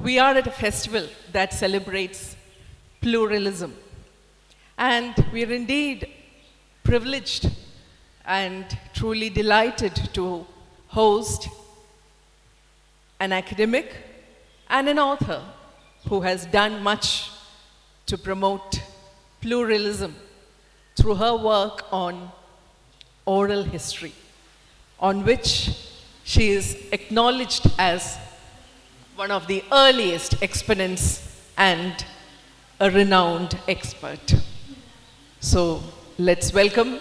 We are at a festival that celebrates pluralism, and we are indeed privileged and truly delighted to host an academic and an author who has done much to promote pluralism through her work on oral history, on which she is acknowledged as one of the earliest exponents and a renowned expert. So let's welcome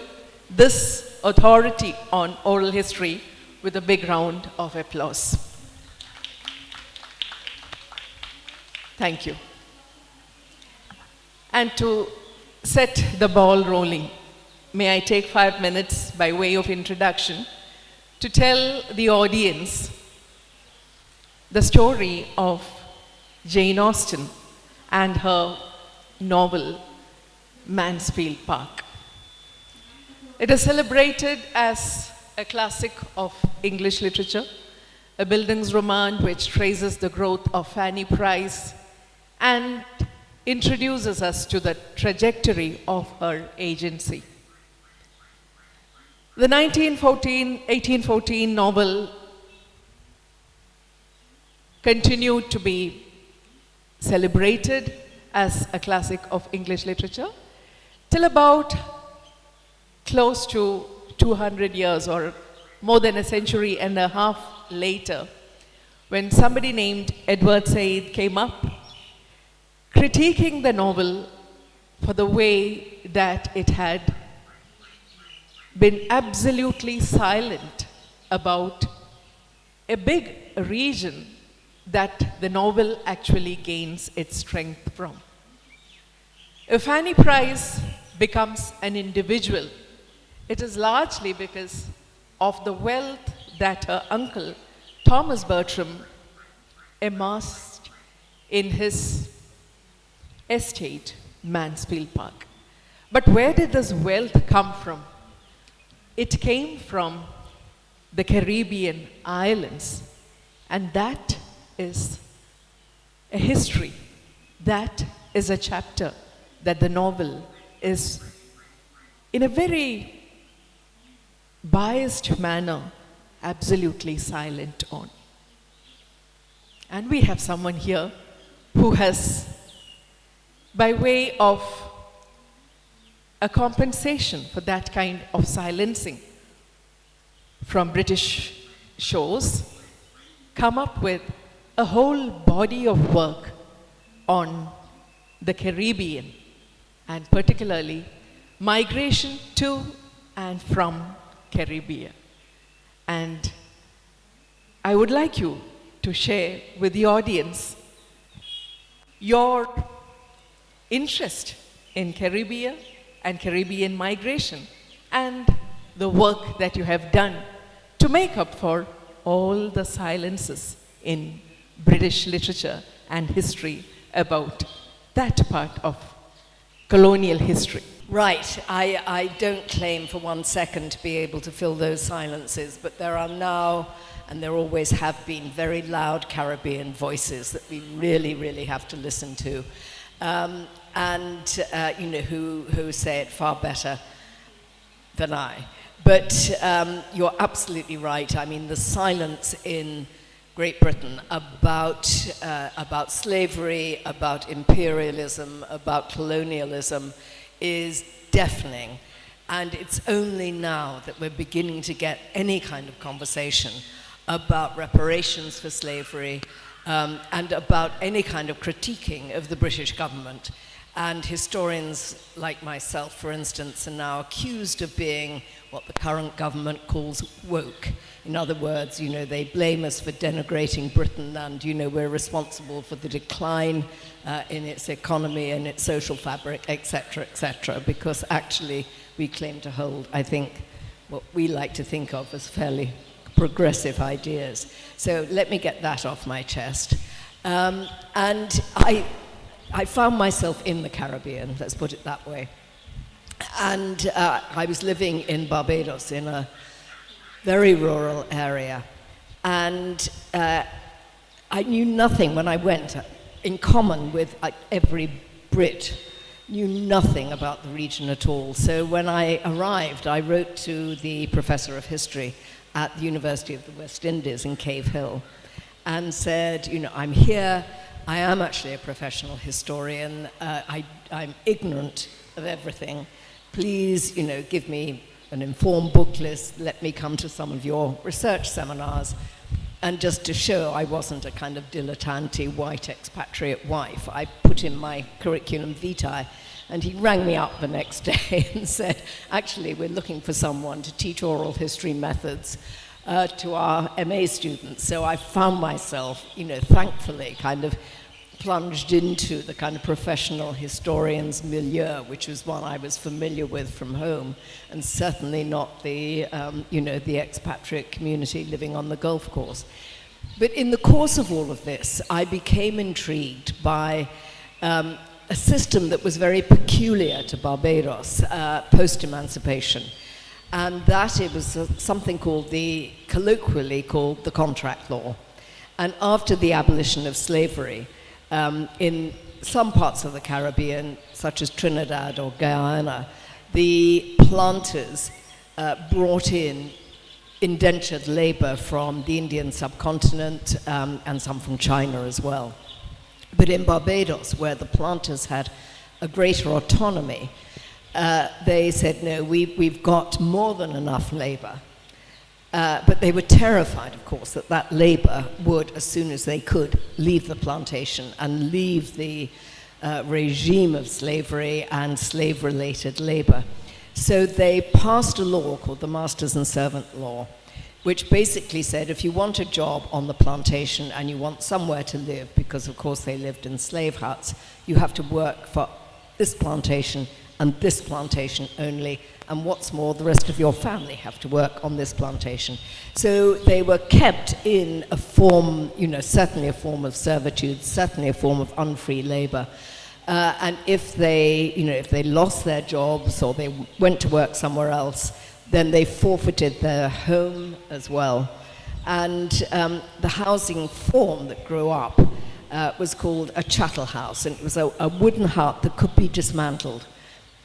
this authority on oral history with a big round of applause. Thank you. And to set the ball rolling, may I take 5 minutes by way of introduction to tell the audience the story of Jane Austen and her novel Mansfield Park. It is celebrated as a classic of English literature, a Bildungsroman which traces the growth of Fanny Price and introduces us to the trajectory of her agency. The 1814 novel continued to be celebrated as a classic of English literature till about close to 200 years or more than a century and a half later, when somebody named Edward Said came up critiquing the novel for the way that it had been absolutely silent about a big region that the novel actually gains its strength from. If Fanny Price becomes an individual, it is largely because of the wealth that her uncle, Thomas Bertram, amassed in his estate, Mansfield Park. But where did this wealth come from? It came from the Caribbean islands, and that is a history. That is a chapter that the novel is, in a very biased manner, absolutely silent on. And we have someone here who has, by way of a compensation for that kind of silencing from British shores, come up with a whole body of work on the Caribbean, and particularly migration to and from Caribbean. And I would like you to share with the audience your interest in Caribbean and Caribbean migration and the work that you have done to make up for all the silences in British literature and history about that part of colonial history. Right, I don't claim for 1 second to be able to fill those silences, but there are now, and there always have been, very loud Caribbean voices that we really, really have to listen to, who say it far better than I. But you're absolutely right. I mean, the silence in Great Britain about slavery, about imperialism, about colonialism is deafening. And it's only now that we're beginning to get any kind of conversation about reparations for slavery and about any kind of critiquing of the British government. And historians like myself, for instance, are now accused of being what the current government calls woke. In other words, they blame us for denigrating Britain and, we're responsible for the decline in its economy and its social fabric, etc., because actually we claim to hold, I think, what we like to think of as fairly progressive ideas. So let me get that off my chest. And I found myself in the Caribbean, let's put it that way. And I was living in Barbados in a very rural area. And I knew nothing when I went, in common with every Brit, knew nothing about the region at all. So when I arrived, I wrote to the professor of history at the University of the West Indies in Cave Hill and said, you know, I'm here, I am actually a professional historian, I'm ignorant of everything. Please, you know, give me an informed book list, let me come to some of your research seminars. And just to show I wasn't a kind of dilettante white expatriate wife, I put in my curriculum vitae, and he rang me up the next day and said, actually, we're looking for someone to teach oral history methods to our MA students. So I found myself, you know, thankfully kind of plunged into the kind of professional historian's milieu, which was one I was familiar with from home, and certainly not the, you know, the expatriate community living on the golf course. But in the course of all of this, I became intrigued by a system that was very peculiar to Barbados post-emancipation, and that it was something called colloquially called the contract law. And after the abolition of slavery, in some parts of the Caribbean, such as Trinidad or Guyana, the planters brought in indentured labor from the Indian subcontinent and some from China as well. But in Barbados, where the planters had a greater autonomy, they said, no, we've got more than enough labor. But they were terrified, of course, that that labor would, as soon as they could, leave the plantation and leave the regime of slavery and slave-related labor. So they passed a law called the Masters and Servant Law, which basically said if you want a job on the plantation and you want somewhere to live, because of course they lived in slave huts, you have to work for this plantation and this plantation only, and what's more, the rest of your family have to work on this plantation. So they were kept in a form, you know, certainly a form of servitude, certainly a form of unfree labor. And if they, you know, if they lost their jobs or they went to work somewhere else, then they forfeited their home as well. And the housing form that grew up was called a chattel house, and it was a wooden hut that could be dismantled,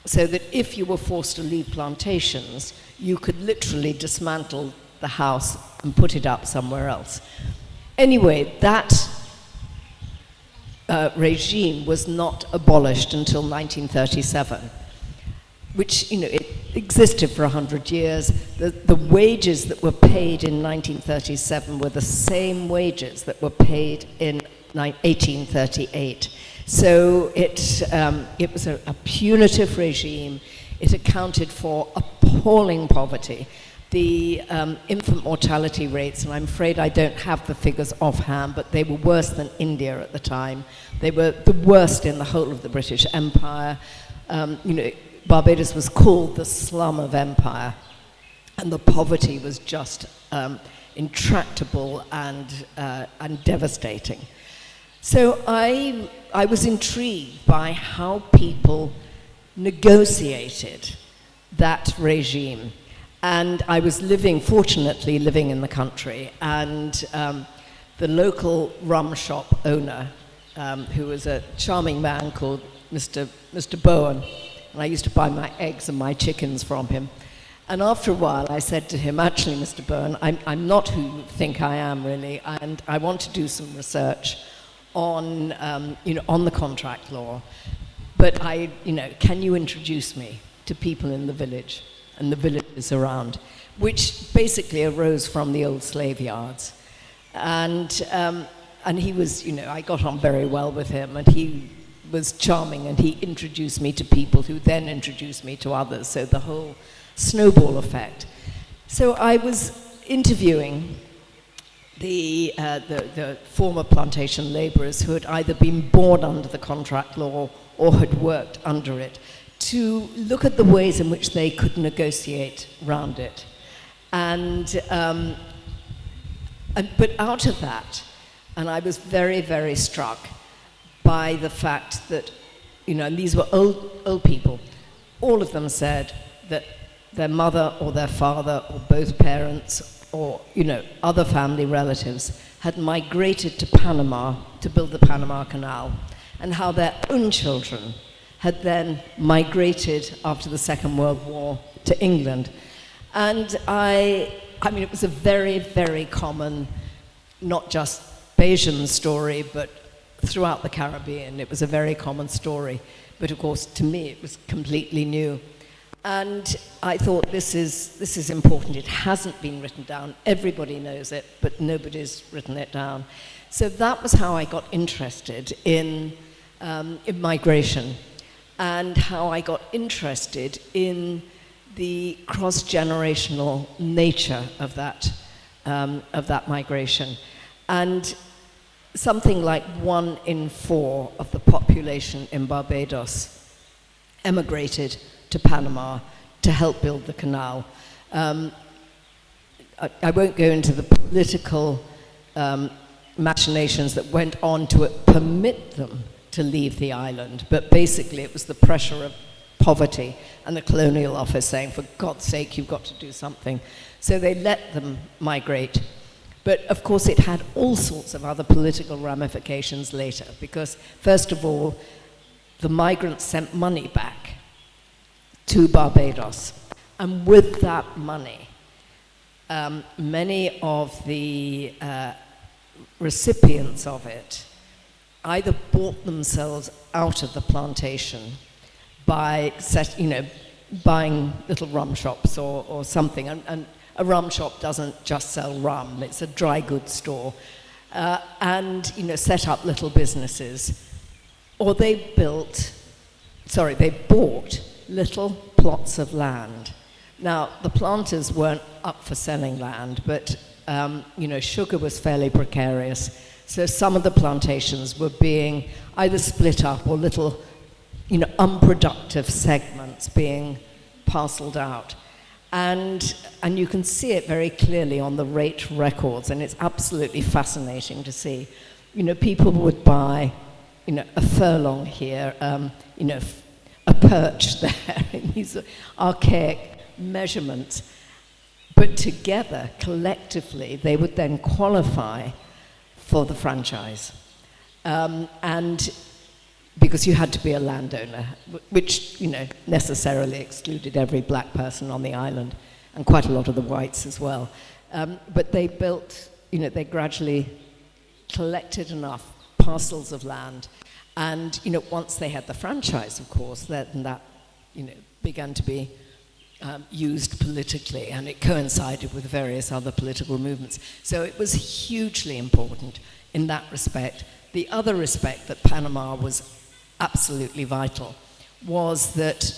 so that if you were forced to leave plantations, you could literally dismantle the house and put it up somewhere else. Anyway, that regime was not abolished until 1937, which, you know, it existed for 100 years. The wages that were paid in 1937 were the same wages that were paid in 1838. So it was a punitive regime. It accounted for appalling poverty. The infant mortality rates, and I'm afraid I don't have the figures offhand, but they were worse than India at the time. They were the worst in the whole of the British Empire. You know, Barbados was called the slum of empire, and the poverty was just intractable and devastating. So I was intrigued by how people negotiated that regime. And I was fortunately living in the country, and the local rum shop owner, who was a charming man called Mr. Bowen, and I used to buy my eggs and my chickens from him. And after a while, I said to him, actually, Mr. Bowen, I'm not who you think I am, really, and I want to do some research on, you know, on the contract law. But can you introduce me to people in the village and the villages around, which basically arose from the old slave yards. And he was, you know, I got on very well with him, and he was charming, and he introduced me to people who then introduced me to others, so the whole snowball effect. So I was interviewing the former plantation laborers who had either been born under the contract law or had worked under it, to look at the ways in which they could negotiate round it. But out of that, and I was very, very struck by the fact that, you know, and these were old people, all of them said that their mother or their father or both parents or, other family relatives had migrated to Panama to build the Panama Canal, and how their own children had then migrated after the Second World War to England. And it was a very, very common, not just Bayesian story, but throughout the Caribbean, it was a very common story. But of course, to me, it was completely new. And I thought, this is important. It hasn't been written down. Everybody knows it, but nobody's written it down. So that was how I got interested in migration, and how I got interested in the cross-generational nature of that migration. And something like 1 in 4 of the population in Barbados emigrated to Panama to help build the canal. I won't go into the political machinations that went on to permit them to leave the island, but basically it was the pressure of poverty and the Colonial Office saying, for God's sake, you've got to do something. So they let them migrate. But of course it had all sorts of other political ramifications later, because first of all, the migrants sent money back to Barbados. And with that money, many of the recipients of it either bought themselves out of the plantation by buying little rum shops or something. And a rum shop doesn't just sell rum, it's a dry goods store. And set up little businesses. Or they bought little plots of land. Now, the planters weren't up for selling land, but sugar was fairly precarious. So some of the plantations were being either split up or little, unproductive segments being parceled out. And you can see it very clearly on the rate records, and it's absolutely fascinating to see. People would buy, a furlong here, a perch there, in these archaic measurements. But together, collectively, they would then qualify for the franchise. And because you had to be a landowner, which, necessarily excluded every black person on the island, and quite a lot of the whites as well. But they built, they gradually collected enough parcels of land. And, once they had the franchise, of course, then that, began to be used politically, and it coincided with various other political movements. So it was hugely important in that respect. The other respect that Panama was absolutely vital was that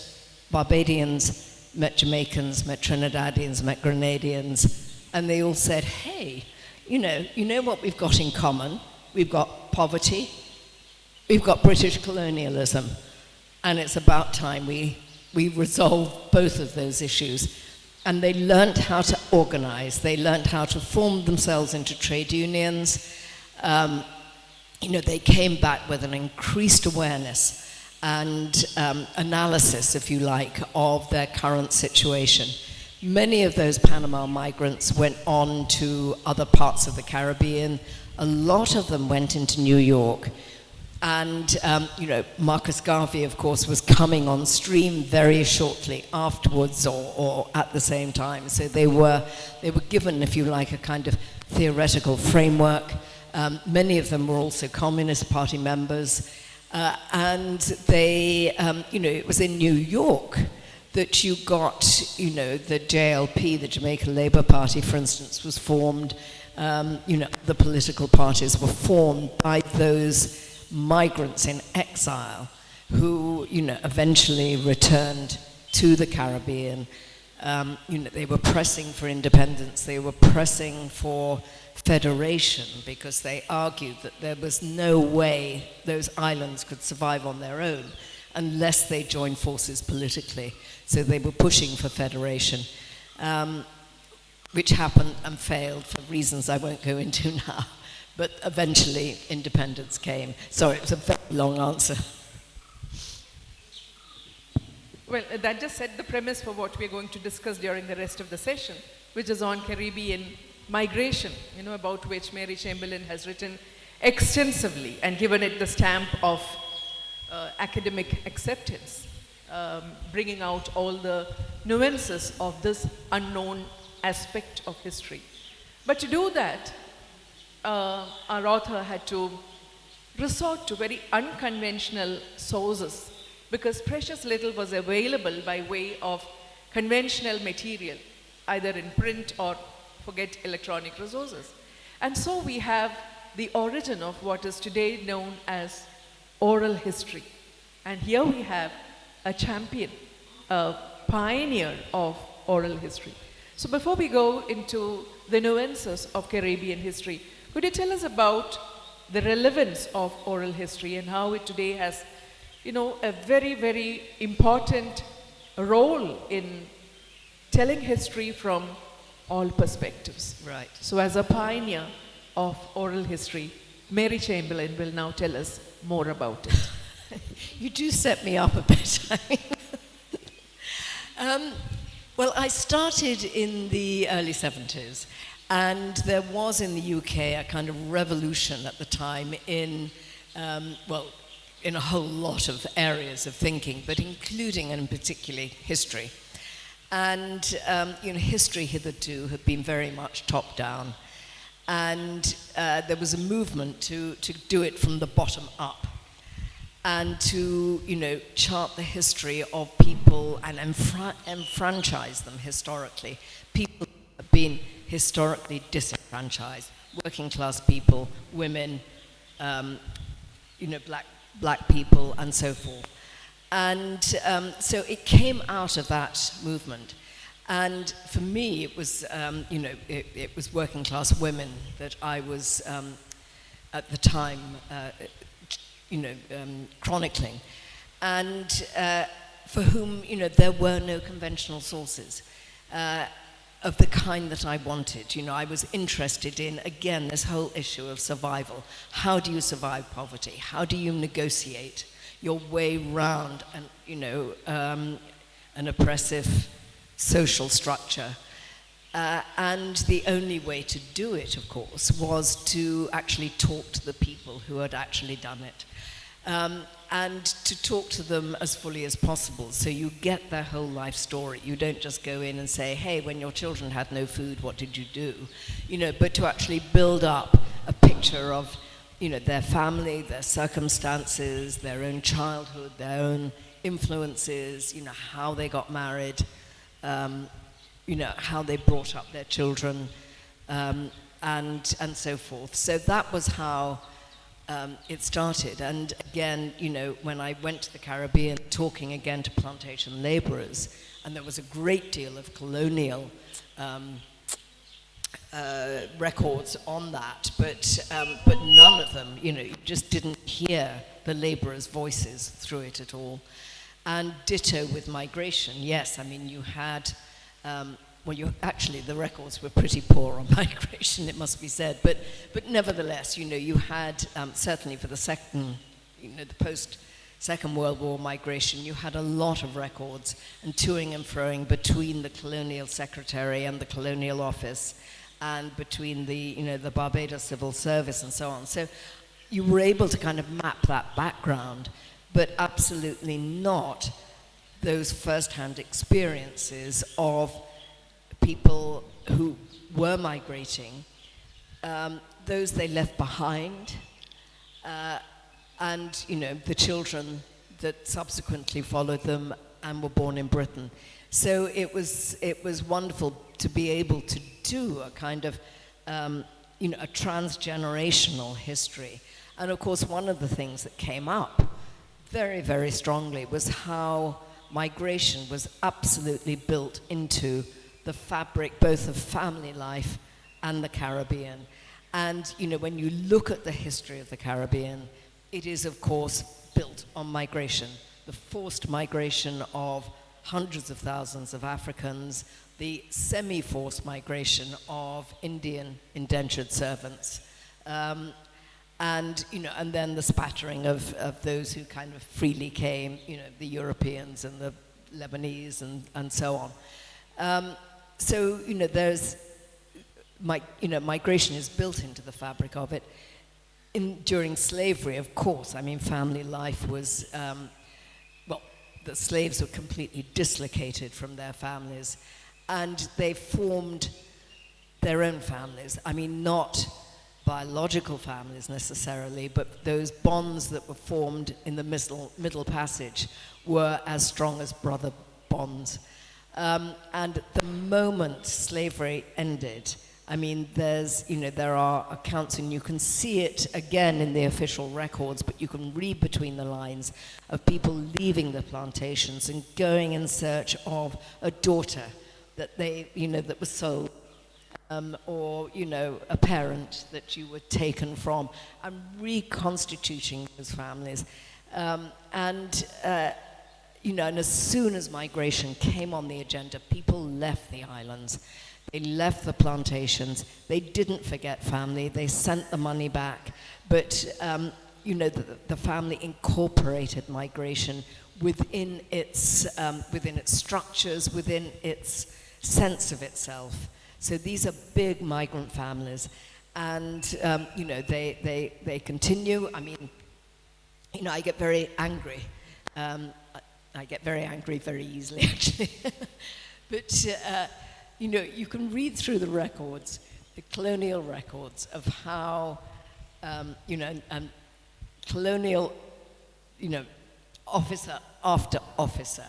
Barbadians met Jamaicans, met Trinidadians, met Grenadians, and they all said, hey, you know what we've got in common? We've got poverty, we've got British colonialism, and it's about time we resolve both of those issues. And they learnt how to organize, they learnt how to form themselves into trade unions. They came back with an increased awareness and analysis, if you like, of their current situation. Many of those Panama migrants went on to other parts of the Caribbean. A lot of them went into New York. And, Marcus Garvey, of course, was coming on stream very shortly afterwards or at the same time. So they were given, if you like, a kind of theoretical framework. Many of them were also Communist Party members. And they, it was in New York that you got, the JLP, the Jamaica Labour Party, for instance, was formed. The political parties were formed by those migrants in exile who, eventually returned to the Caribbean. They were pressing for independence. They were pressing for federation because they argued that there was no way those islands could survive on their own unless they joined forces politically. So they were pushing for federation, which happened and failed for reasons I won't go into now. But eventually, independence came. Sorry, it was a very long answer. Well, that just set the premise for what we're going to discuss during the rest of the session. which is on Caribbean migration, about which Mary Chamberlain has written extensively and given it the stamp of academic acceptance, bringing out all the nuances of this unknown aspect of history. But to do that, our author had to resort to very unconventional sources because precious little was available by way of conventional material, either in print or forget electronic resources. And so we have the origin of what is today known as oral history. And here we have a champion, a pioneer of oral history. So before we go into the nuances of Caribbean history, could you tell us about the relevance of oral history and how it today has, a very, very important role in telling history from all perspectives. Right. So as a pioneer of oral history, Mary Chamberlain will now tell us more about it. You do set me up a bit. Well, I started in the early 70s, and there was in the UK a kind of revolution at the time in, in a whole lot of areas of thinking, but including and particularly history. And history hitherto had been very much top down, and there was a movement to do it from the bottom up, and to chart the history of people and enfranchise them historically. People have been historically disenfranchised: working class people, women, black people, and so forth. And so it came out of that movement. And for me, it was, it was working class women that I was at the time, chronicling, and for whom, there were no conventional sources of the kind that I wanted. I was interested in, again, this whole issue of survival. How do you survive poverty? How do you negotiate your way round an oppressive social structure? And the only way to do it, of course, was to actually talk to the people who had actually done it. And to talk to them as fully as possible, so you get their whole life story. You don't just go in and say, hey, when your children had no food, what did you do? But to actually build up a picture of their family, their circumstances, their own childhood, their own influences, how they got married, how they brought up their children, and so forth. So that was how it started. And again, when I went to the Caribbean, talking again to plantation laborers, and there was a great deal of colonial records on that, but none of them, you just didn't hear the laborers' voices through it at all. And ditto with migration. Yes, you had, the records were pretty poor on migration, it must be said, but nevertheless, you had, certainly for the second, the post-Second World War migration, you had a lot of records and toing and froing between the colonial secretary and the colonial office, and between the Barbados Civil Service and so on. So you were able to kind of map that background, but absolutely not those first-hand experiences of people who were migrating, those they left behind, and the children that subsequently followed them and were born in Britain. So it was wonderful to be able to do a kind of a transgenerational history. And of course, one of the things that came up very, very strongly was how migration was absolutely built into the fabric both of family life and the Caribbean. And when you look at the history of the Caribbean, it is of course built on migration, the forced migration of hundreds of thousands of Africans, the semi-forced migration of Indian indentured servants, and then the spattering of those who kind of freely came, the Europeans and the Lebanese and so on. so, migration is built into the fabric of it. During slavery, of course, I mean, family life was, the slaves were completely dislocated from their families, and they formed their own families. I mean, not biological families necessarily, but those bonds that were formed in the Middle Passage were as strong as brother bonds. And the moment slavery ended, I mean, there are accounts, and you can see it again in the official records, but you can read between the lines of people leaving the plantations and going in search of a daughter that that was sold, or, a parent that you were taken from, and reconstituting those families. And as soon as migration came on the agenda, people left the islands. They left the plantations. They didn't forget family. They sent the money back. But, the family incorporated migration within its structures, within its sense of itself. So these are big migrant families. And, they continue. I mean, I get very angry. I get very angry very easily, actually. But, you can read through the records, the colonial records of how, and colonial, officer after officer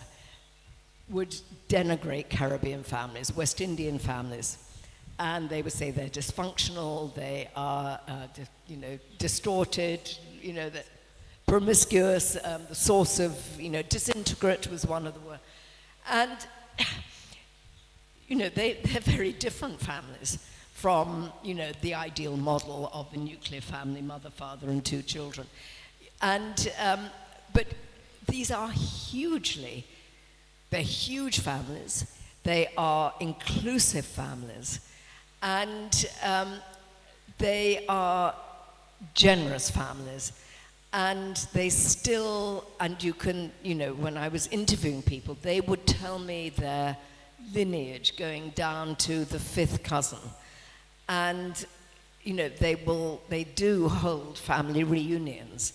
would denigrate Caribbean families, West Indian families, and they would say they're dysfunctional, they are, distorted, that promiscuous, the source of, disintegrate was one of the words. And, they're very different families from, the ideal model of the nuclear family, mother, father, and 2 children. And, but these are they're huge families, they are inclusive families, and they are generous families. And they still, and you can, when I was interviewing people, they would tell me their lineage going down to the 5th cousin. And, they do hold family reunions.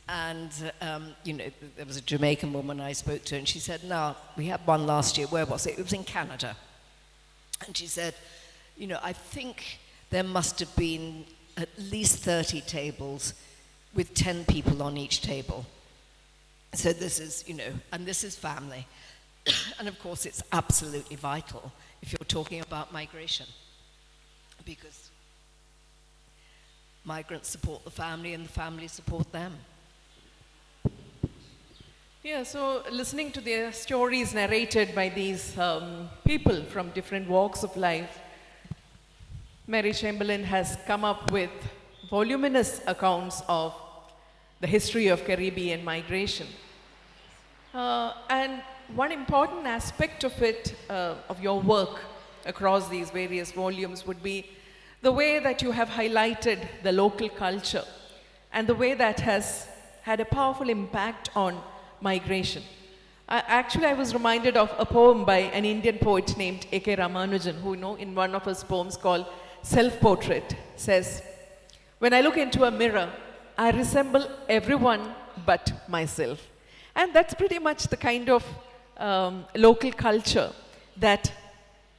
And, there was a Jamaican woman I spoke to, and she said, no, we had one last year. Where was it? It was in Canada. And she said, I think there must have been at least 30 tables with 10 people on each table. So this is, and this is family. And of course, it's absolutely vital if you're talking about migration, because migrants support the family and the family support them. Yeah, so listening to the stories narrated by these people from different walks of life, Mary Chamberlain has come up with voluminous accounts of the history of Caribbean migration. And one important aspect of it, of your work across these various volumes, would be the way that you have highlighted the local culture and the way that has had a powerful impact on migration. Actually, I was reminded of a poem by an Indian poet named A.K. Ramanujan, who, in one of his poems called Self-Portrait, says, "When I look into a mirror, I resemble everyone but myself." And that's pretty much the kind of local culture that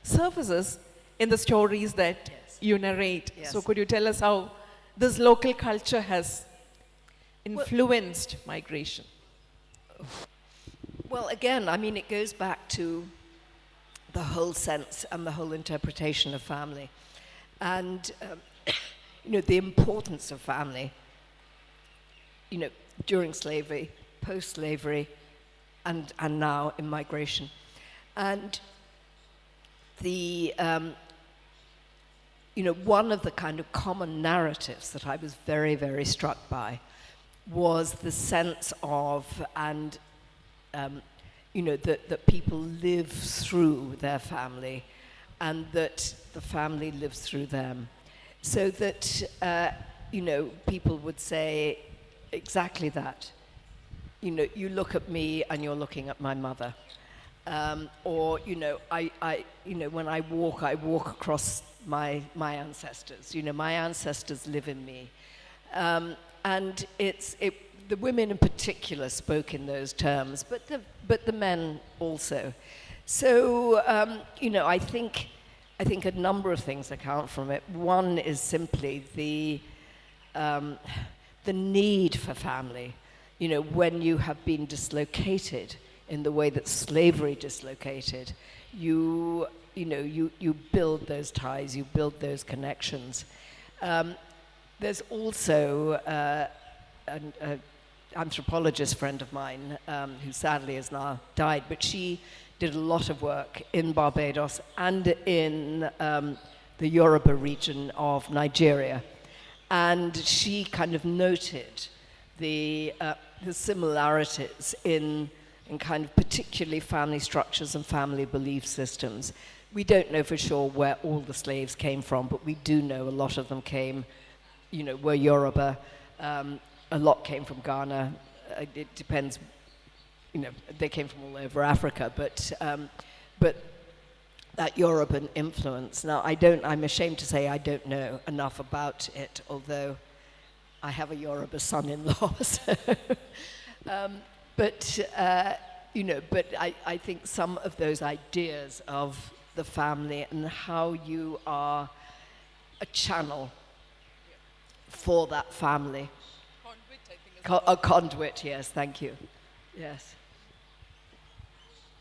surfaces in the stories that you narrate. Yes. So could you tell us how this local culture has influenced migration? Well, again, I mean, it goes back to the whole sense and the whole interpretation of family. And, the importance of family, during slavery, post-slavery, and now in migration. And the, one of the kind of common narratives that I was very, very struck by was the sense of, and that people live through their family, and that the family lives through them. So that, people would say exactly that. You look at me and you're looking at my mother. Or, when I walk across my ancestors. My ancestors live in me. And the women in particular spoke in those terms, but the men also. So, I think a number of things account from it. One is simply the need for family. When you have been dislocated in the way that slavery dislocated, you build those ties, you build those connections. There's also an anthropologist friend of mine who sadly has now died, but she did a lot of work in Barbados and in the Yoruba region of Nigeria. And she kind of noted the similarities in kind of particularly family structures and family belief systems. We don't know for sure where all the slaves came from, but we do know a lot of them came, were Yoruba. A lot came from Ghana. It depends, they came from all over Africa, but that Yoruban influence. Now, I'm ashamed to say I don't know enough about it, although I have a Yoruba son-in-law. So, but I think some of those ideas of the family and how you are a channel for that family. Conduit, I think. A conduit, yes, thank you. Yes.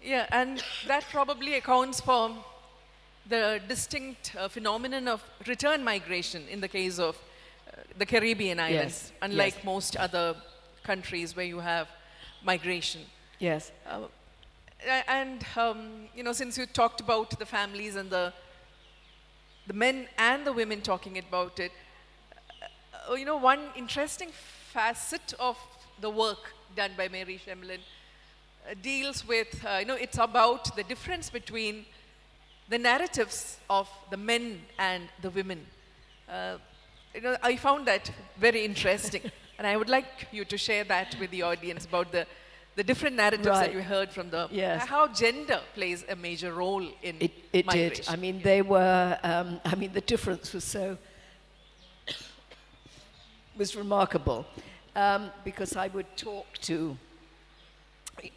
Yeah, and that probably accounts for the distinct phenomenon of return migration in the case of the Caribbean islands, Yes, unlike yes. most other countries where you have migration. Yes. And since you talked about the families and the men and the women talking about it, one interesting facet of the work done by Mary Chamberlain deals with, it's about the difference between the narratives of the men and the women. I found that very interesting, and I would like you to share that with the audience about the different narratives that you heard from how gender plays a major role in it migration. did. I mean, they were. The difference was remarkable, because I would talk to.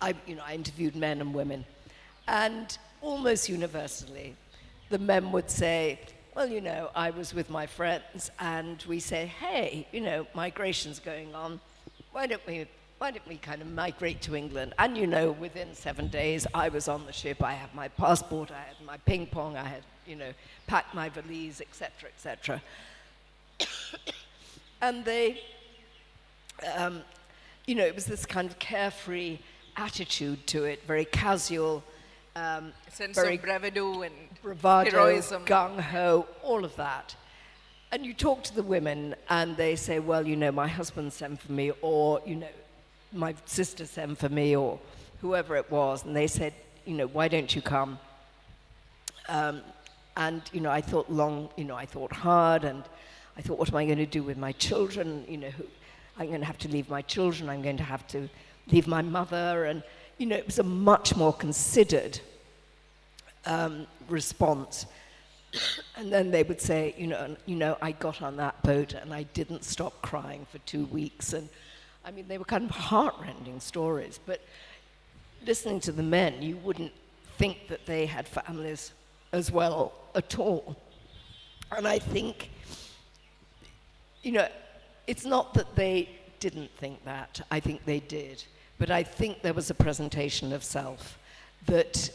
I interviewed men and women, and almost universally, the men would say, well, I was with my friends, and we say, hey, migration's going on. Why don't we kind of migrate to England? And within 7 days, I was on the ship. I had my passport, I had my ping pong, I had, packed my valise, etc., etc. And they, it was this kind of carefree attitude to it, very casual. Sense of bravado and bravado, heroism. Gung-ho, all of that. And you talk to the women and they say, well, my husband sent for me, or, my sister sent for me, or whoever it was. And they said, why don't you come? And, I thought I thought hard, and I thought, what am I going to do with my children? I'm going to have to leave my children, I'm going to have to leave my mother, and it was a much more considered response. And then they would say, I got on that boat and I didn't stop crying for 2 weeks. And they were kind of heartrending stories. But listening to the men, you wouldn't think that they had families as well at all. And I think, it's not that they didn't think that. I think they did. But I think there was a presentation of self that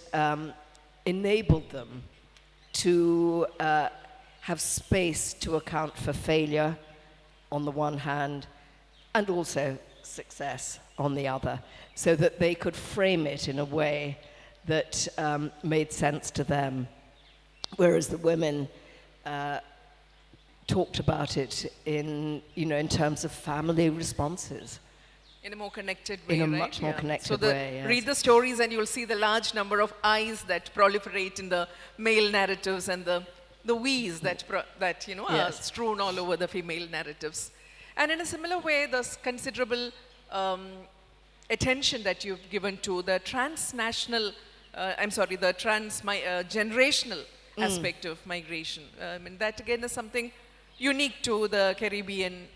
enabled them to have space to account for failure on the one hand and also success on the other, so that they could frame it in a way that made sense to them, whereas the women talked about it in terms of family responses. In a more connected way, in a right? much more connected so way, yes. Read the stories and you'll see the large number of I's that proliferate in the male narratives and the we's that are strewn all over the female narratives. And in a similar way, there's considerable attention that you've given to the transnational the generational aspect of migration. And that again is something unique to the Caribbean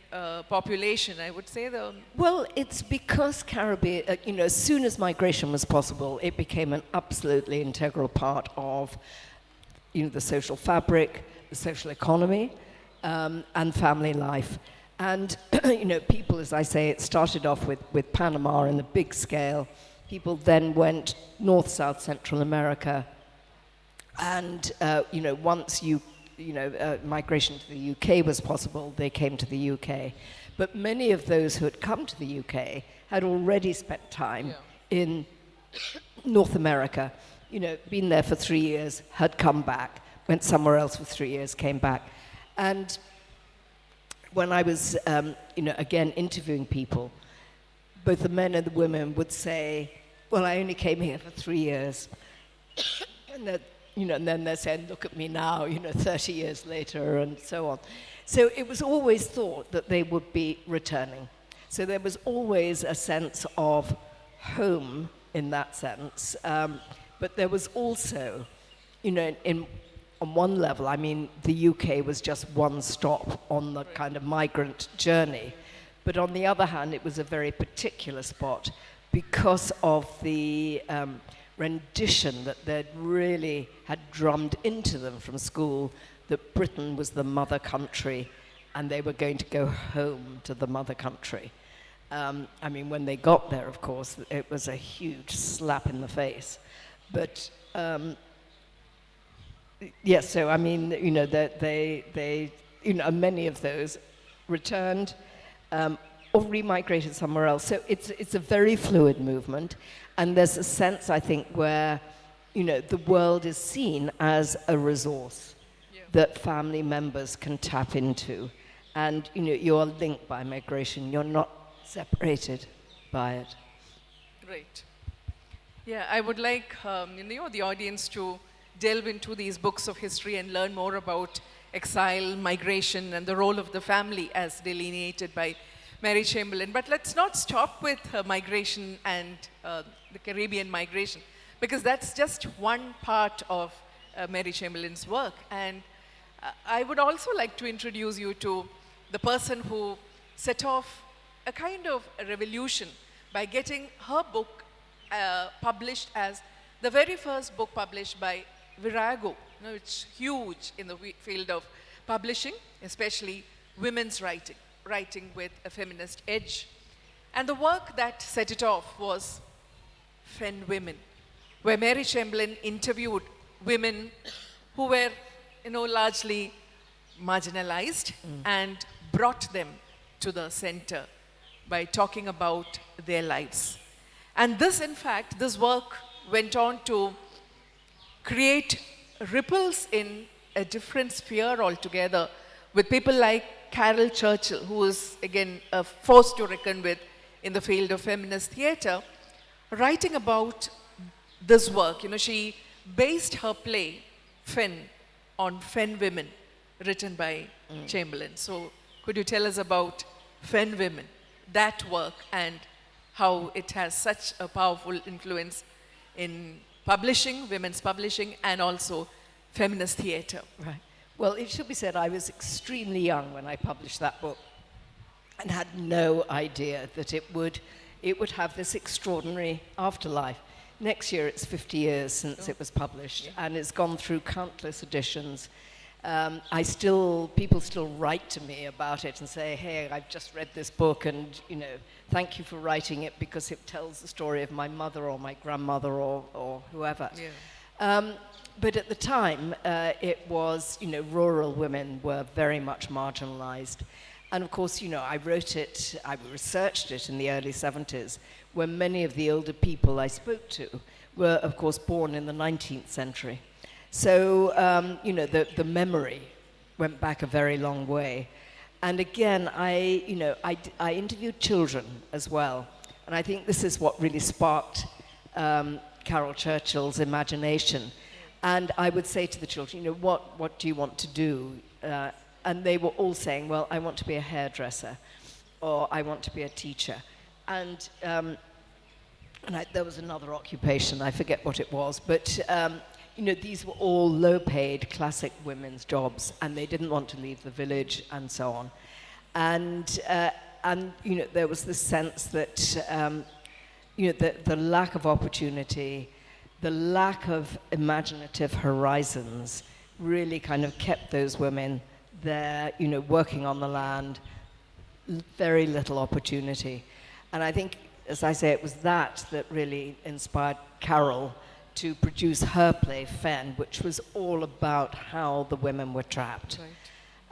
population, I would say. Well, it's because Caribbean, as soon as migration was possible, it became an absolutely integral part of, the social fabric, the social economy, and family life. And, people, as I say, it started off with Panama in the big scale. People then went North, South, Central America. And, once migration to the UK was possible, they came to the UK. But many of those who had come to the UK had already spent time in North America, been there for 3 years, had come back, went somewhere else for 3 years, came back. And when I was, again, interviewing people, both the men and the women would say, well, I only came here for 3 years. And then they're saying, look at me now, 30 years later, and so on. So it was always thought that they would be returning. So there was always a sense of home in that sense. But there was also, on one level, the UK was just one stop on the kind of migrant journey. But on the other hand, it was a very particular spot because of the rendition that they'd really had drummed into them from school that Britain was the mother country and they were going to go home to the mother country. When they got there, of course, it was a huge slap in the face. But yes, so they many of those returned or remigrated somewhere else. So it's a very fluid movement, and there's a sense, I think, where the world is seen as a resource that family members can tap into, and you're linked by migration. You're not separated by it. Right. Yeah, I would like the audience to delve into these books of history and learn more about exile, migration, and the role of the family as delineated by Mary Chamberlain. But let's not stop with migration and the Caribbean migration, because that's just one part of Mary Chamberlain's work. And I would also like to introduce you to the person who set off a kind of a revolution by getting her book published as the very first book published by Virago. It's huge in the field of publishing, especially women's writing with a feminist edge. And the work that set it off was Fen Women, where Mary Chamberlain interviewed women who were, largely marginalized and brought them to the center by talking about their lives. And this work went on to create ripples in a different sphere altogether, with people like Carol Churchill, who was, again, a force to reckon with in the field of feminist theater, writing about this work. She based her play, Fen, on Fen Women, written by Chamberlain. So could you tell us about Fen Women, that work, and how it has such a powerful influence in publishing, women's publishing, and also feminist theater? Right. Well, it should be said I was extremely young when I published that book and had no idea that it would have this extraordinary afterlife. Next year it's 50 years since it was published, and it's gone through countless editions. People still write to me about it and say, hey, I've just read this book, and thank you for writing it because it tells the story of my mother or my grandmother or whoever. Yeah. But at the time, it was, rural women were very much marginalized. And of course, I researched it in the early 70s, when many of the older people I spoke to were, of course, born in the 19th century. So, the memory went back a very long way. And again, I interviewed children as well. And I think this is what really sparked Carol Churchill's imagination. And I would say to the children, what do you want to do? And they were all saying, well, I want to be a hairdresser, or I want to be a teacher. And And there was another occupation, I forget what it was, but you know, these were all low-paid classic women's jobs, and they didn't want to leave the village and so on. And you know, there was this sense that you know, the lack of opportunity, the lack of imaginative horizons really kind of kept those women there, you know, working on the land, very little opportunity. And I think, as I say, it was that really inspired Carol to produce her play, Fen, which was all about how the women were trapped.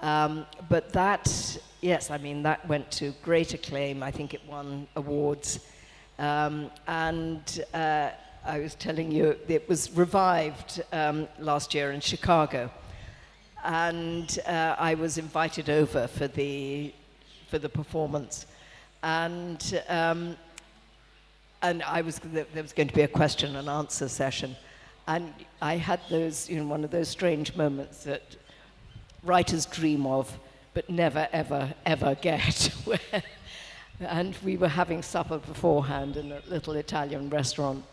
Right. But that, yes, I mean, that went to great acclaim. I think it won awards. And I was telling you, it was revived last year in Chicago. And I was invited over for the performance. And there was going to be a question and answer session. And I had those, you know, one of those strange moments that writers dream of, but never, ever, ever get. And we were having supper beforehand in a little Italian restaurant.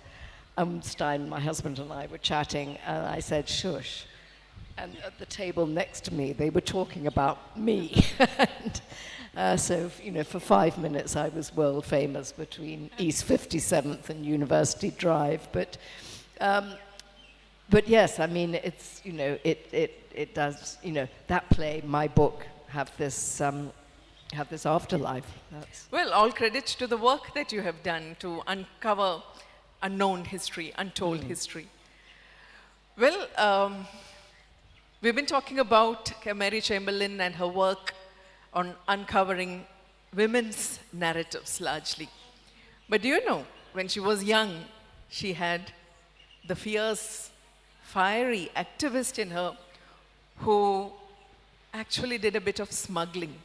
Stein, my husband, and I were chatting, and I said, shush. And at the table next to me, they were talking about me. And, so, you know, for 5 minutes, I was world famous between East 57th and University Drive. But yes, I mean, it's, you know, it does, you know, that play, my book, have this afterlife. Well, all credit to the work that you have done to uncover unknown history, untold history. Well, we've been talking about Mary Chamberlain and her work on uncovering women's narratives largely. But do you know, when she was young, she had the fierce, fiery activist in her who actually did a bit of smuggling.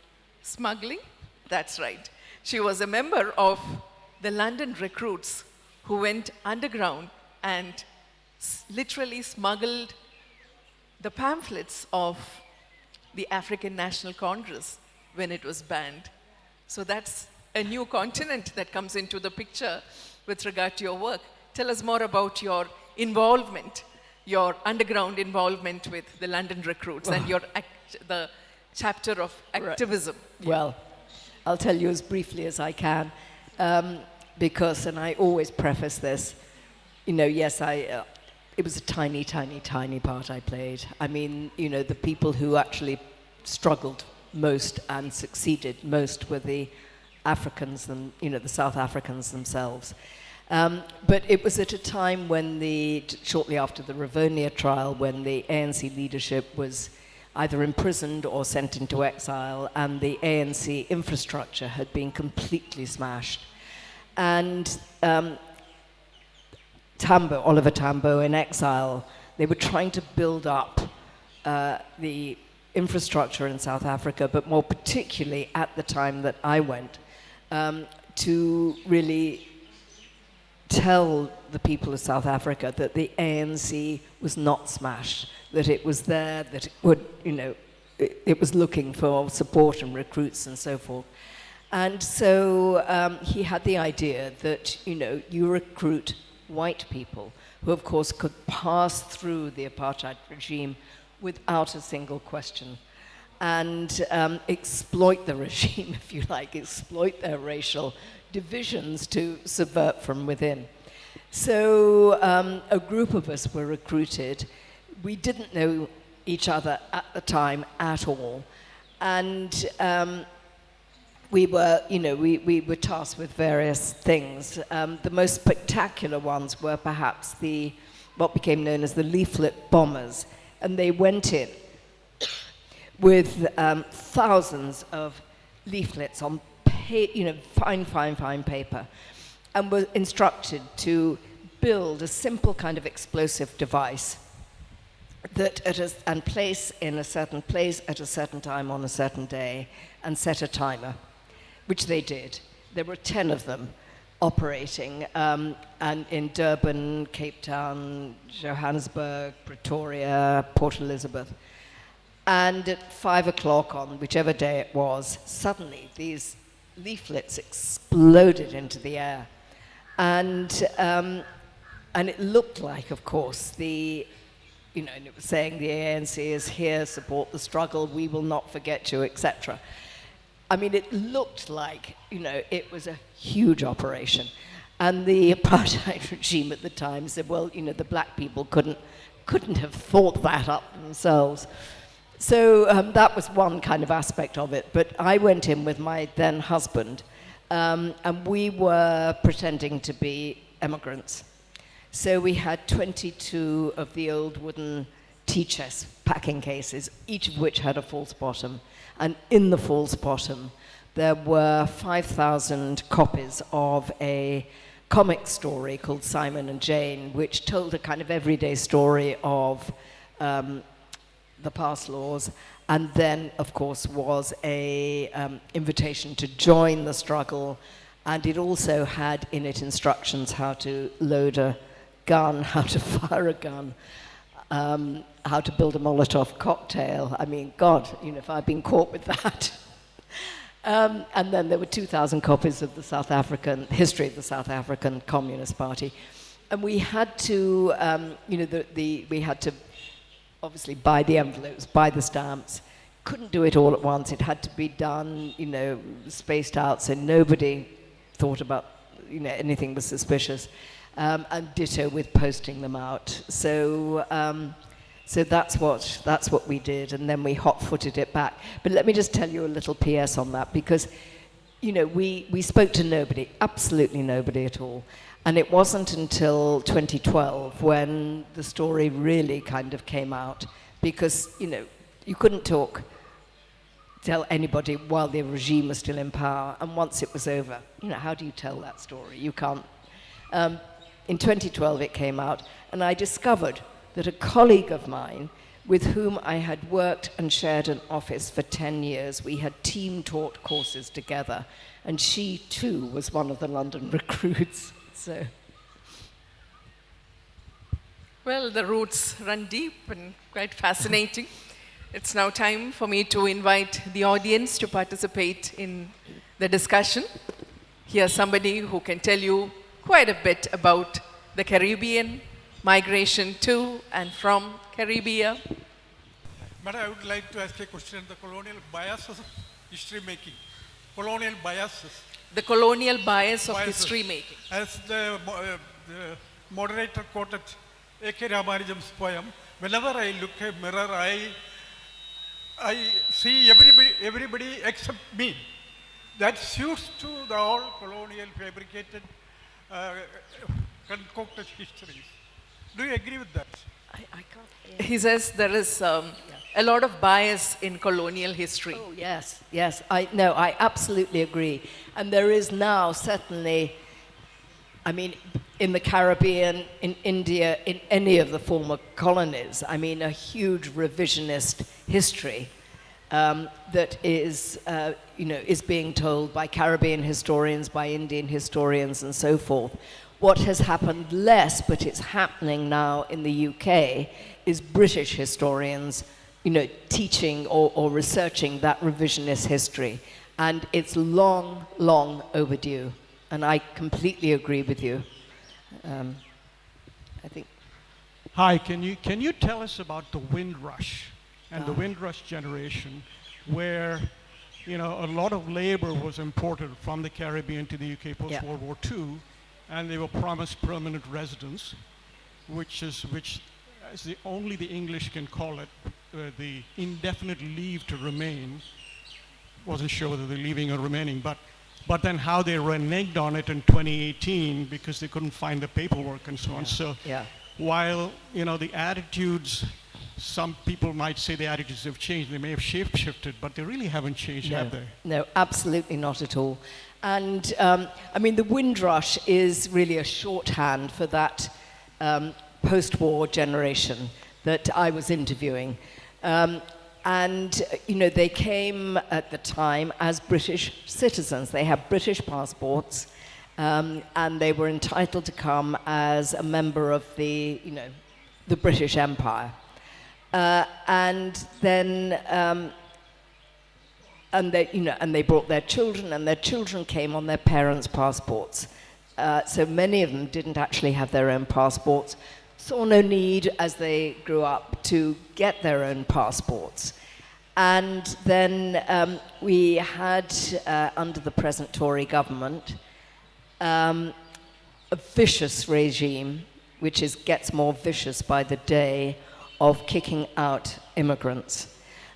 Smuggling? That's right. She was a member of the London recruits who went underground and literally smuggled the pamphlets of the African National Congress when it was banned. So that's a new continent that comes into the picture with regard to your work. Tell us more about your involvement, your underground involvement with the London recruits and the chapter of activism. Right. Well, I'll tell you as briefly as I can, because, and I always preface this, you know, yes, it was a tiny, tiny, tiny part I played. I mean, you know, the people who actually struggled most and succeeded most were the Africans, and, you know, the South Africans themselves. But it was at a time when shortly after the Rivonia trial, when the ANC leadership was either imprisoned or sent into exile, and the ANC infrastructure had been completely smashed. And Oliver Tambo in exile, they were trying to build up the infrastructure in South Africa, but more particularly at the time that I went, to really tell the people of South Africa that the ANC was not smashed, that it was there, that it would, you know, it was looking for support and recruits and so forth. And so he had the idea that, you know, you recruit white people who, of course, could pass through the apartheid regime without a single question, and exploit the regime, if you like, exploit their racial divisions to subvert from within. So a group of us were recruited. We didn't know each other at the time at all, and we were, you know, we were tasked with various things. The most spectacular ones were perhaps what became known as the leaflet bombers, and they went in with thousands of leaflets on fine paper, and were instructed to build a simple kind of explosive device and place in a certain place at a certain time on a certain day, and set a timer, which they did. There were 10 of them operating, and in Durban, Cape Town, Johannesburg, Pretoria, Port Elizabeth. And at 5 o'clock on whichever day it was, suddenly these leaflets exploded into the air. And it looked like, of course, and it was saying the ANC is here, support the struggle, we will not forget you, etc. I mean, it looked like, it was a huge operation. And the apartheid regime at the time said, well, the black people couldn't have thought that up themselves. So that was one kind of aspect of it. But I went in with my then husband, and we were pretending to be immigrants. So we had 22 of the old wooden tea chest packing cases, each of which had a false bottom. And in the false bottom, there were 5,000 copies of a comic story called Simon and Jane, which told a kind of everyday story of the past laws, and then, of course, was a invitation to join the struggle, and it also had in it instructions how to load a gun, how to fire a gun, how to build a Molotov cocktail. I mean, God, if I'd been caught with that. And then there were 2,000 copies of the history of the South African Communist Party. And we had to, we had to obviously buy the envelopes, buy the stamps. Couldn't do it all at once. It had to be done, spaced out, so nobody thought about, anything was suspicious. And ditto with posting them out. So that's what we did, and then we hot-footed it back. But let me just tell you a little PS on that, because, we spoke to nobody, absolutely nobody at all. And it wasn't until 2012 when the story really kind of came out, because, you couldn't tell anybody while the regime was still in power, and once it was over, how do you tell that story? You can't. In 2012 it came out, and I discovered that a colleague of mine with whom I had worked and shared an office for 10 years, we had team-taught courses together, and she too was one of the London recruits. So, well, the roots run deep and quite fascinating. It's now time for me to invite the audience to participate in the discussion. Here's somebody who can tell you quite a bit about the Caribbean, migration to and from Caribbean. But I would like to ask a question on the colonial biases of history making. Colonial biases. The colonial bias of history making. As the moderator quoted A.K. Ramanujam's poem, whenever I look at a mirror, I see everybody except me. That suits to the all colonial fabricated, concocted histories. Do you agree with that? I can't. He says there is a lot of bias in colonial history. Oh, yes. I absolutely agree. And there is now certainly, in the Caribbean, in India, in any of the former colonies, a huge revisionist history that is being told by Caribbean historians, by Indian historians, and so forth. What has happened less, but it's happening now in the UK, is British historians, teaching or researching that revisionist history. And it's long, long overdue. And I completely agree with you. I think. Hi, can you tell us about the Windrush and the Windrush generation, where a lot of labor was imported from the Caribbean to the UK post-World War II, and they were promised permanent residence, which is only the English can call it, the indefinite leave to remain. Wasn't sure whether they're leaving or remaining, but then how they reneged on it in 2018 because they couldn't find the paperwork and so on. So while the attitudes, some people might say the attitudes have changed, they may have shape-shifted, but they really haven't changed, have they? No, absolutely not at all. And the Windrush is really a shorthand for that post-war generation that I was interviewing. They came at the time as British citizens. They had British passports, and they were entitled to come as a member of the British Empire. And they brought their children, and their children came on their parents' passports So many of them didn't actually have their own passports, saw no need as they grew up to get their own passports. And then we had, under the present Tory government, a vicious regime, which gets more vicious by the day, of kicking out immigrants.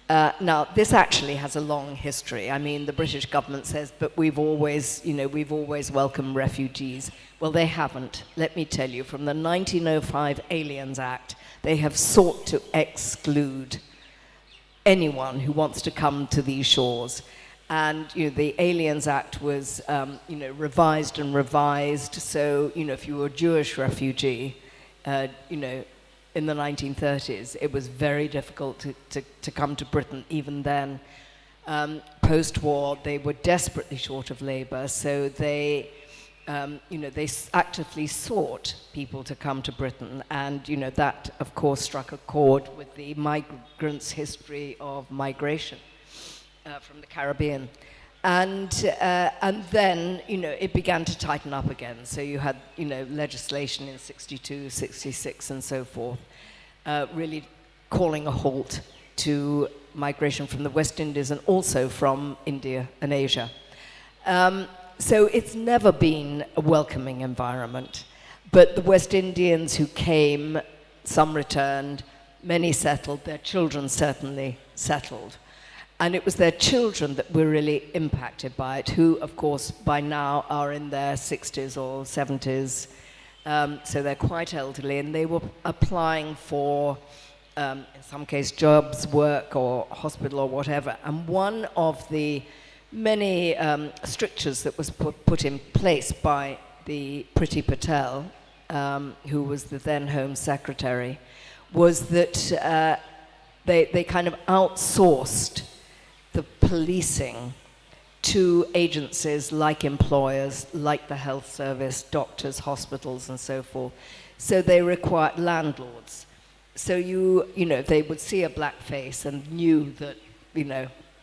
Now, this actually has a long history. I mean, the British government says, but we've always welcomed refugees. Well, they haven't. Let me tell you, from the 1905 Aliens Act, they have sought to exclude anyone who wants to come to these shores. And the Aliens Act was revised and revised. So if you were a Jewish refugee, in the 1930s, it was very difficult to come to Britain. Even then, post-war, they were desperately short of labor, so they actively sought people to come to Britain, and that, of course, struck a chord with the migrants' history of migration from the Caribbean. And then, it began to tighten up again. So you had, legislation in 62, 66, and so forth, really calling a halt to migration from the West Indies and also from India and Asia. So it's never been a welcoming environment. But the West Indians who came, some returned, many settled, their children certainly settled. And it was their children that were really impacted by it, who, of course, by now are in their 60s or 70s. So they're quite elderly, and they were applying for, in some case, jobs, work, or hospital, or whatever. And one of the many strictures that was put in place by the Priti Patel, who was the then Home Secretary, was that they kind of outsourced the policing to agencies like employers, like the health service, doctors, hospitals, and so forth. So they required landlords. So they would see a black face and knew that,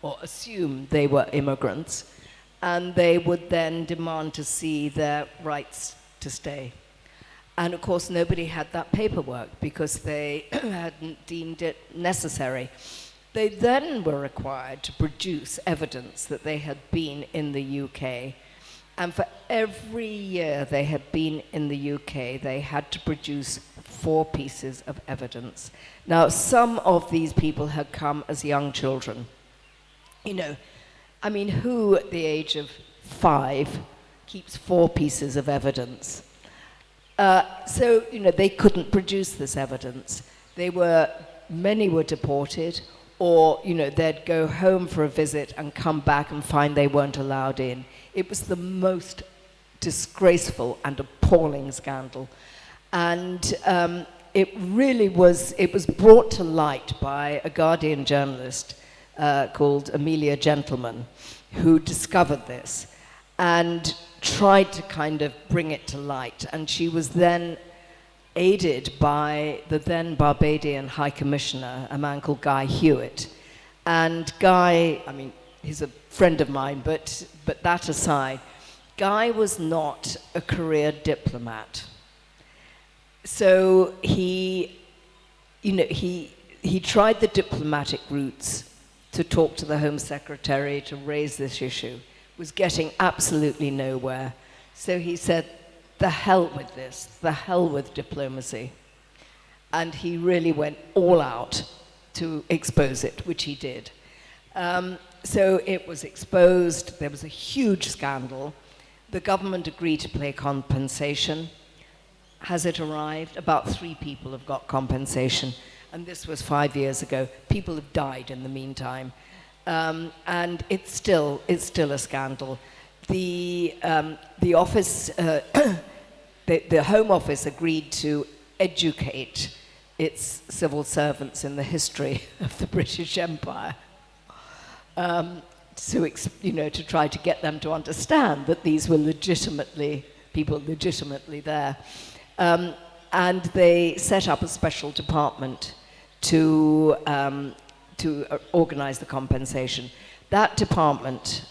or assumed they were immigrants, and they would then demand to see their rights to stay. And of course, nobody had that paperwork because they hadn't deemed it necessary. They then were required to produce evidence that they had been in the UK. And for every year they had been in the UK, they had to produce 4 pieces of evidence. Now, some of these people had come as young children. Who at the age of 5 keeps 4 pieces of evidence? So they couldn't produce this evidence. Many were deported, or they'd go home for a visit and come back and find they weren't allowed in. It was the most disgraceful and appalling scandal. And it was brought to light by a Guardian journalist called Amelia Gentleman, who discovered this and tried to kind of bring it to light. And she was then aided by the then Barbadian High Commissioner, a man called Guy Hewitt. And Guy, he's a friend of mine, but that aside, Guy was not a career diplomat. So he tried the diplomatic routes to talk to the Home Secretary to raise this issue, was getting absolutely nowhere. So he said, the hell with this, the hell with diplomacy. And he really went all out to expose it, which he did. So it was exposed, there was a huge scandal. The government agreed to pay compensation. Has it arrived? About 3 people have got compensation. And this was 5 years ago. People have died in the meantime. And it's still a scandal. The office, the Home Office agreed to educate its civil servants in the history of the British Empire, to try to get them to understand that these were people legitimately there. And they set up a special department to organize the compensation. That department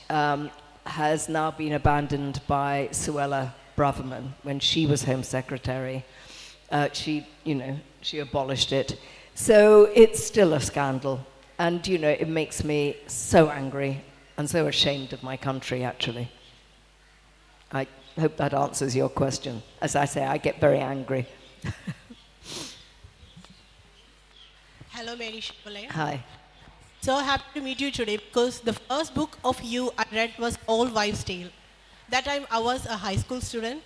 has now been abandoned by Suella Braverman, when she was Home Secretary, she abolished it. So it's still a scandal. And, it makes me so angry and so ashamed of my country, actually. I hope that answers your question. As I say, I get very angry. Hello, Mary Shipole. Hi. So happy to meet you today because the first book of you I read was Old Wives' Tale. That time I was a high school student,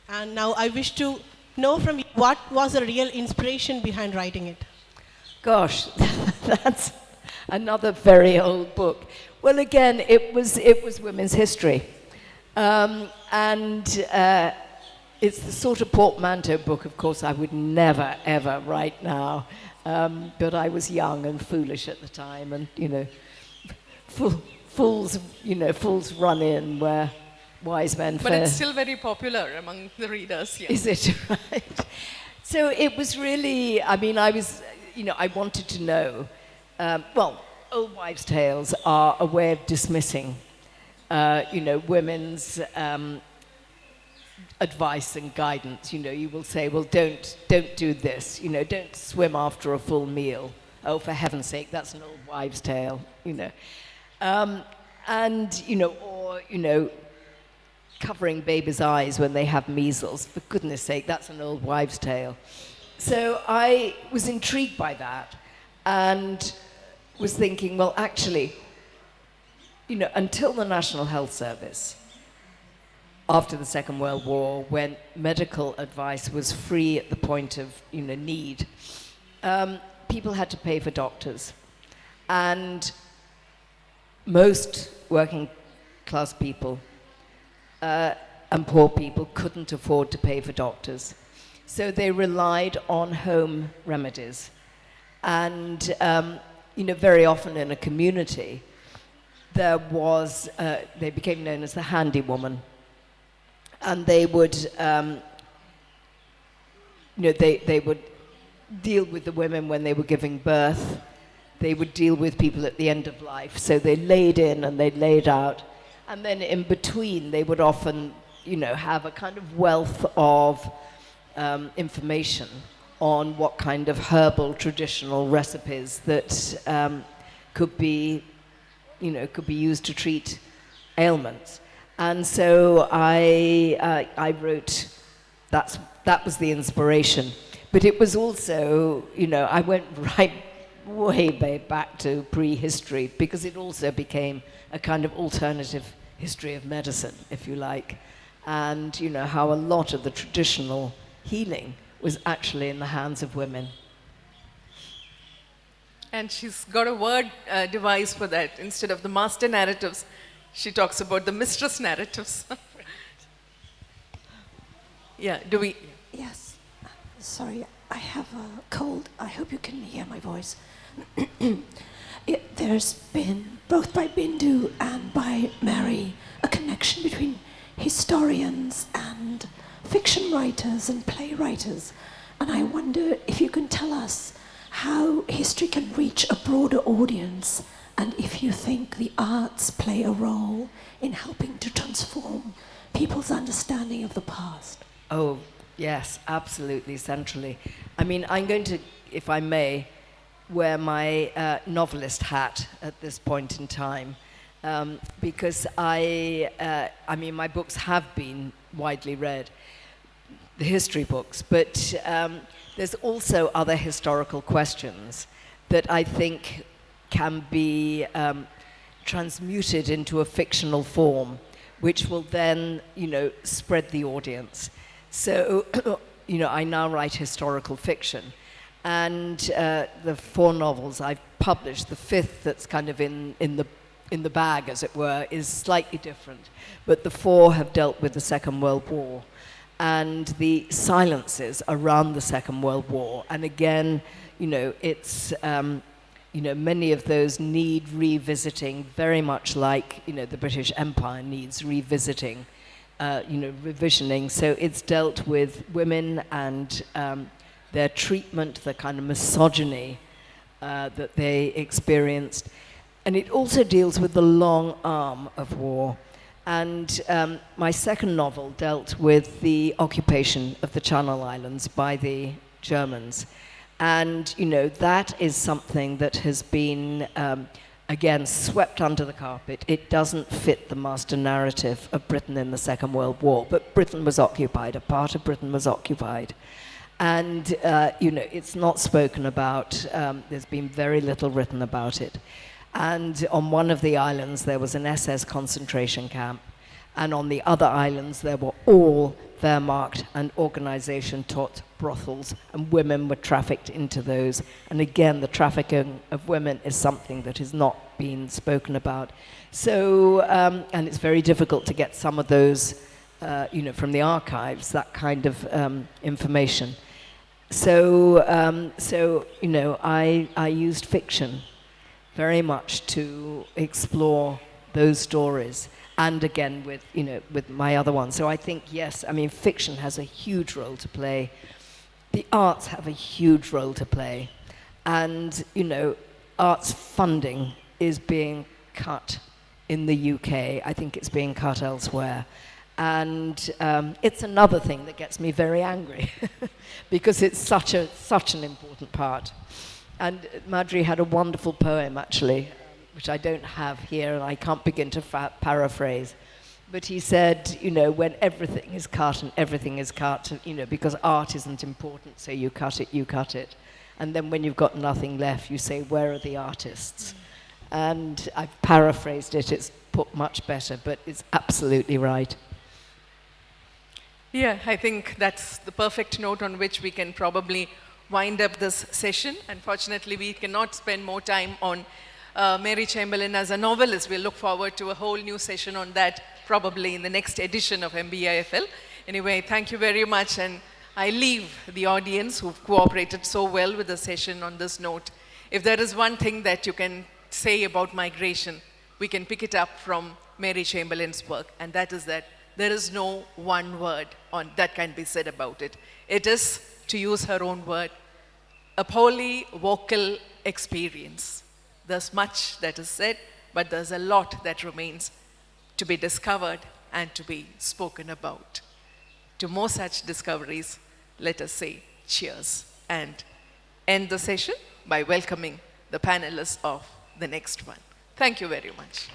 and now I wish to know from you what was the real inspiration behind writing it. Gosh, that's another very old book. Well, again, it was women's history. It's the sort of portmanteau book, of course, I would never, ever write now. But I was young and foolish at the time, and, fools run in where wise men But it's still very popular among the readers. Yeah. Is it right? So it was really, I wanted to know, old wives' tales are a way of dismissing, women's advice and guidance. You will say, well, don't do this. Don't swim after a full meal. Oh, for heaven's sake, that's an old wives' tale. Covering babies' eyes when they have measles. For goodness sake, that's an old wives' tale. So I was intrigued by that and was thinking, well, actually, until the National Health Service, after the Second World War, when medical advice was free at the point of need, people had to pay for doctors. And most working class people and poor people couldn't afford to pay for doctors. So they relied on home remedies. And, very often in a community, there was, they became known as the handy woman. And they would, they would deal with the women when they were giving birth. They would deal with people at the end of life. So they laid in and they laid out. And then in between, they would often, have a kind of wealth of information on what kind of herbal traditional recipes that could be used to treat ailments. And so I wrote, that was the inspiration. But it was also, I went way back to prehistory because it also became a kind of alternative history of medicine, if you like. And, how a lot of the traditional healing was actually in the hands of women. And she's got a word device for that. Instead of the master narratives, she talks about the mistress narratives. Yeah, do we? Yes. Sorry, I have a cold. I hope you can hear my voice. There's been, both by Bindu and by Mary, a connection between historians and fiction writers and playwriters. And I wonder if you can tell us how history can reach a broader audience, and if you think the arts play a role in helping to transform people's understanding of the past. Oh, yes, absolutely, centrally. I'm going to, if I may, wear my novelist hat at this point in time, because my books have been widely read, the history books, but there's also other historical questions that I think can be transmuted into a fictional form, which will then, spread the audience. So, I now write historical fiction. And the 4 novels I've published, the 5th that's kind of in the bag, as it were, is slightly different. But the 4 have dealt with the Second World War and the silences around the Second World War. And again, it's, many of those need revisiting, very much like, the British Empire needs revisiting, revisioning. So it's dealt with women and their treatment, the kind of misogyny that they experienced. And it also deals with the long arm of war. And my second novel dealt with the occupation of the Channel Islands by the Germans. And, you know, that is something that has been, again, swept under the carpet. It doesn't fit the master narrative of Britain in the Second World War, but Britain was occupied, a part of Britain was occupied. And, you know, it's not spoken about. There's been very little written about it. And on one of the islands, there was an SS concentration camp. And on the other islands, there were all Wehrmacht and organization taught brothels, and women were trafficked into those. And again, the trafficking of women is something that has not been spoken about. So, and it's very difficult to get some of those, you know, from the archives, that kind of information. So, you know, I used fiction very much to explore those stories, and again with, you know, with my other one. So I think, yes, I mean, fiction has a huge role to play. The arts have a huge role to play. And, you know, arts funding is being cut in the UK. I think it's being cut elsewhere. And it's another thing that gets me very angry because it's such an important part. And Madri had a wonderful poem, actually, which I don't have here, and I can't begin to paraphrase. But he said, you know, when everything is cut and everything is cut, you know, because art isn't important, so you cut it, you cut it. And then when you've got nothing left, you say, where are the artists? And I've paraphrased it, it's put much better, but it's absolutely right. Yeah, I think that's the perfect note on which we can probably wind up this session. Unfortunately, we cannot spend more time on Mary Chamberlain as a novelist. We'll look forward to a whole new session on that probably in the next edition of MBIFL. Anyway, thank you very much, and I leave the audience who've cooperated so well with the session on this note. If there is one thing that you can say about migration, we can pick it up from Mary Chamberlain's work, and that is that there is no one word that can be said about it. It is, to use her own word, a polyvocal experience. There's much that is said, but there's a lot that remains to be discovered and to be spoken about. To more such discoveries, let us say cheers and end the session by welcoming the panelists of the next one. Thank you very much.